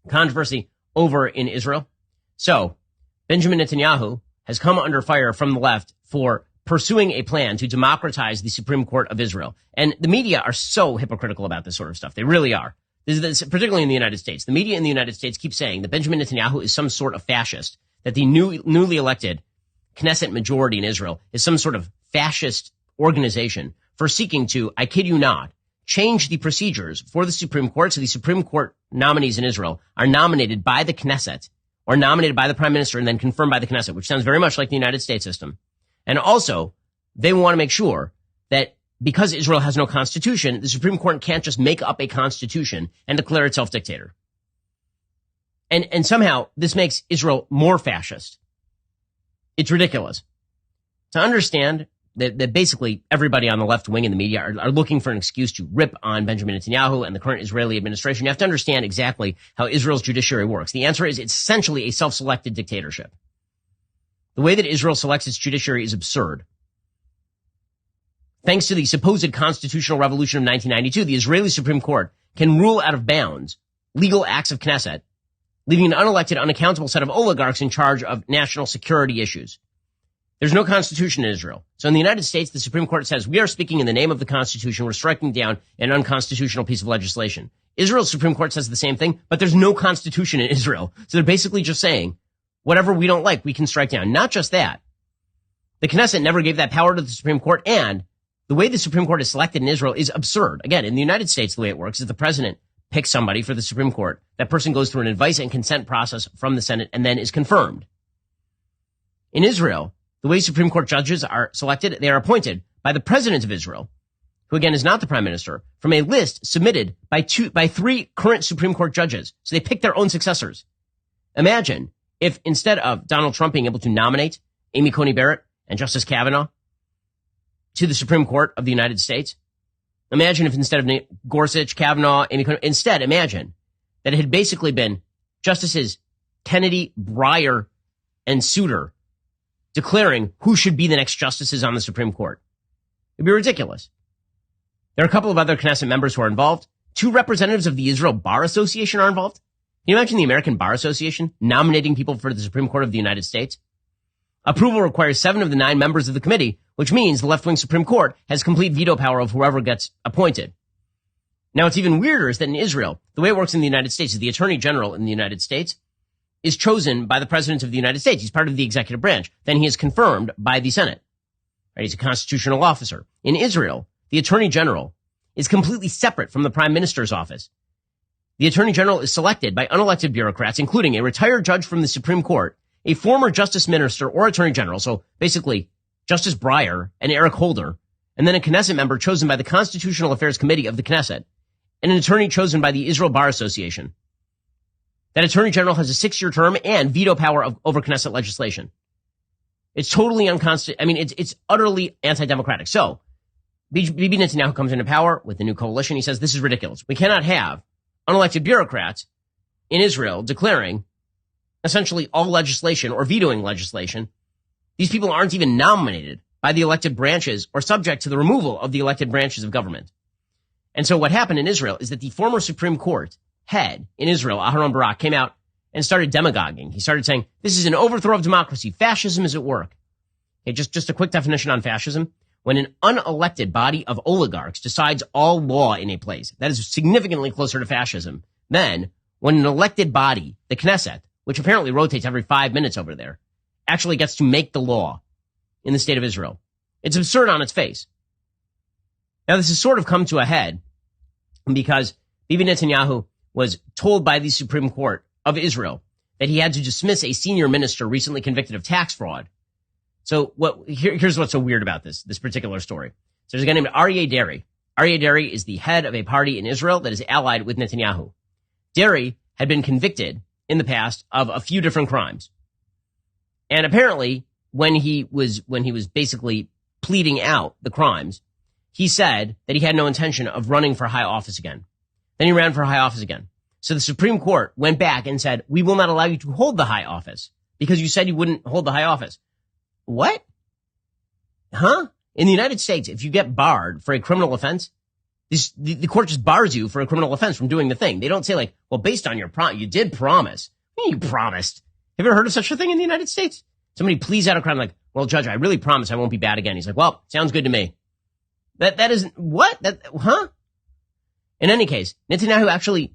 controversy over in Israel. So Benjamin Netanyahu has come under fire from the left for pursuing a plan to democratize the Supreme Court of Israel. And the media are so hypocritical about this sort of stuff. They really are. This, particularly in the United States. The media in the United States keeps saying that Benjamin Netanyahu is some sort of fascist, that the newly elected Knesset majority in Israel is some sort of fascist organization for seeking to, I kid you not, change the procedures for the Supreme Court so the Supreme Court nominees in Israel are nominated by the Knesset or nominated by the Prime Minister and then confirmed by the Knesset, which sounds very much like the United States system. And also, they want to make sure that because Israel has no constitution, the Supreme Court can't just make up a constitution and declare itself dictator. And somehow this makes Israel more fascist. It's ridiculous. To understand that basically everybody on the left wing in the media are looking for an excuse to rip on Benjamin Netanyahu and the current Israeli administration, you have to understand exactly how Israel's judiciary works. The answer is it's essentially a self-selected dictatorship. The way that Israel selects its judiciary is absurd. Thanks to the supposed constitutional revolution of 1992, the Israeli Supreme Court can rule out of bounds legal acts of Knesset, leaving an unelected, unaccountable set of oligarchs in charge of national security issues. There's no constitution in Israel. So in the United States, the Supreme Court says, we are speaking in the name of the Constitution. We're striking down an unconstitutional piece of legislation. Israel's Supreme Court says the same thing, but there's no constitution in Israel. So they're basically just saying, whatever we don't like, we can strike down. Not just that. The Knesset never gave that power to the Supreme Court, and the way the Supreme Court is selected in Israel is absurd. Again, in the United States, the way it works is the president picks somebody for the Supreme Court. That person goes through an advice and consent process from the Senate and then is confirmed. In Israel, the way Supreme Court judges are selected, they are appointed by the president of Israel, who again is not the prime minister, from a list submitted by three current Supreme Court judges. So they pick their own successors. Imagine if instead of Donald Trump being able to nominate Amy Coney Barrett and Justice Kavanaugh to the Supreme Court of the United States, imagine if instead of Gorsuch, Kavanaugh, Amy Coney, instead imagine that it had basically been Justices Kennedy, Breyer, and Souter declaring who should be the next justices on the Supreme Court. It'd be ridiculous. There are a couple of other Knesset members who are involved. 2 representatives of the Israel Bar Association are involved. Can you imagine the American Bar Association nominating people for the Supreme Court of the United States? Approval requires 7 of the 9 members of the committee, which means the left-wing Supreme Court has complete veto power of whoever gets appointed. Now, what's even weirder is that in Israel, the way it works in the United States is the Attorney General in the United States is chosen by the President of the United States. He's part of the executive branch. Then he is confirmed by the Senate. Right? He's a constitutional officer. In Israel, the Attorney General is completely separate from the Prime Minister's office. The Attorney General is selected by unelected bureaucrats, including a retired judge from the Supreme Court, a former Justice Minister or Attorney General, so basically Justice Breyer and Eric Holder, and then a Knesset member chosen by the Constitutional Affairs Committee of the Knesset, and an attorney chosen by the Israel Bar Association. That Attorney General has a 6-year term and veto power over Knesset legislation. It's totally unconstitutional. I mean, it's utterly anti-democratic. So, Bibi Netanyahu comes into power with the new coalition. He says, this is ridiculous. We cannot have unelected bureaucrats in Israel declaring essentially all legislation or vetoing legislation. These people aren't even nominated by the elected branches or subject to the removal of the elected branches of government. And so what happened in Israel is that the former Supreme Court head in Israel, Aharon Barak, came out and started demagoguing. He started saying, this is an overthrow of democracy. Fascism is at work. Okay, just a quick definition on fascism. When an unelected body of oligarchs decides all law in a place, that is significantly closer to fascism than when an elected body, the Knesset, which apparently rotates every 5 minutes over there, actually gets to make the law in the state of Israel. It's absurd on its face. Now, this has sort of come to a head because Bibi Netanyahu was told by the Supreme Court of Israel that he had to dismiss a senior minister recently convicted of tax fraud. So here's what's so weird about this particular story. So there's a guy named Aryeh Deri. Aryeh Deri is the head of a party in Israel that is allied with Netanyahu. Deri had been convicted in the past of a few different crimes. And apparently, when he was basically pleading out the crimes, he said that he had no intention of running for high office again. Then he ran for high office again. So the Supreme Court went back and said, we will not allow you to hold the high office because you said you wouldn't hold the high office. What? Huh? In the United States, if you get barred for a criminal offense, The court just bars you for a criminal offense from doing the thing. They don't say like, well, based on your you did promise. You promised. Have you ever heard of such a thing in the United States? Somebody pleads out a crime like, well, judge, I really promise I won't be bad again. He's like, well, sounds good to me. That isn't, what? In any case, Netanyahu actually,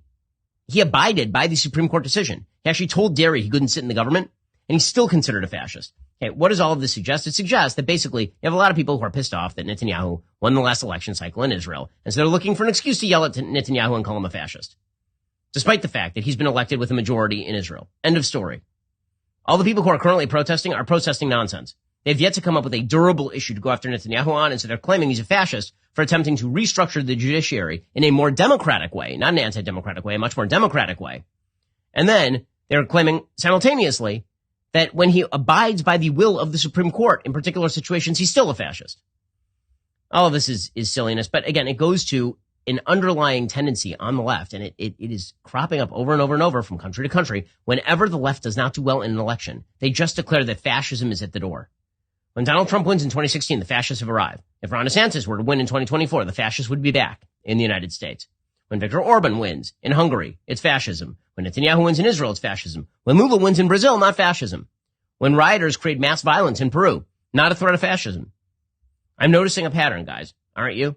he abided by the Supreme Court decision. He actually told Derry he couldn't sit in the government, and he's still considered a fascist. Okay, what does all of this suggest? It suggests that basically you have a lot of people who are pissed off that Netanyahu won the last election cycle in Israel, and so they're looking for an excuse to yell at Netanyahu and call him a fascist, despite the fact that he's been elected with a majority in Israel. End of story. All the people who are currently protesting are protesting nonsense. They've yet to come up with a durable issue to go after Netanyahu on, and so they're claiming he's a fascist for attempting to restructure the judiciary in a more democratic way, not an anti-democratic way, a much more democratic way. And then they're claiming simultaneously that when he abides by the will of the Supreme Court in particular situations, he's still a fascist. All of this is silliness, but again, it goes to an underlying tendency on the left, and it is cropping up over and over and over from country to country. Whenever the left does not do well in an election, they just declare that fascism is at the door. When Donald Trump wins in 2016, the fascists have arrived. If Ron DeSantis were to win in 2024, the fascists would be back in the United States. When Viktor Orban wins in Hungary, it's fascism. When Netanyahu wins in Israel, it's fascism. When Lula wins in Brazil, not fascism. When rioters create mass violence in Peru, not a threat of fascism. I'm noticing a pattern, guys. Aren't you?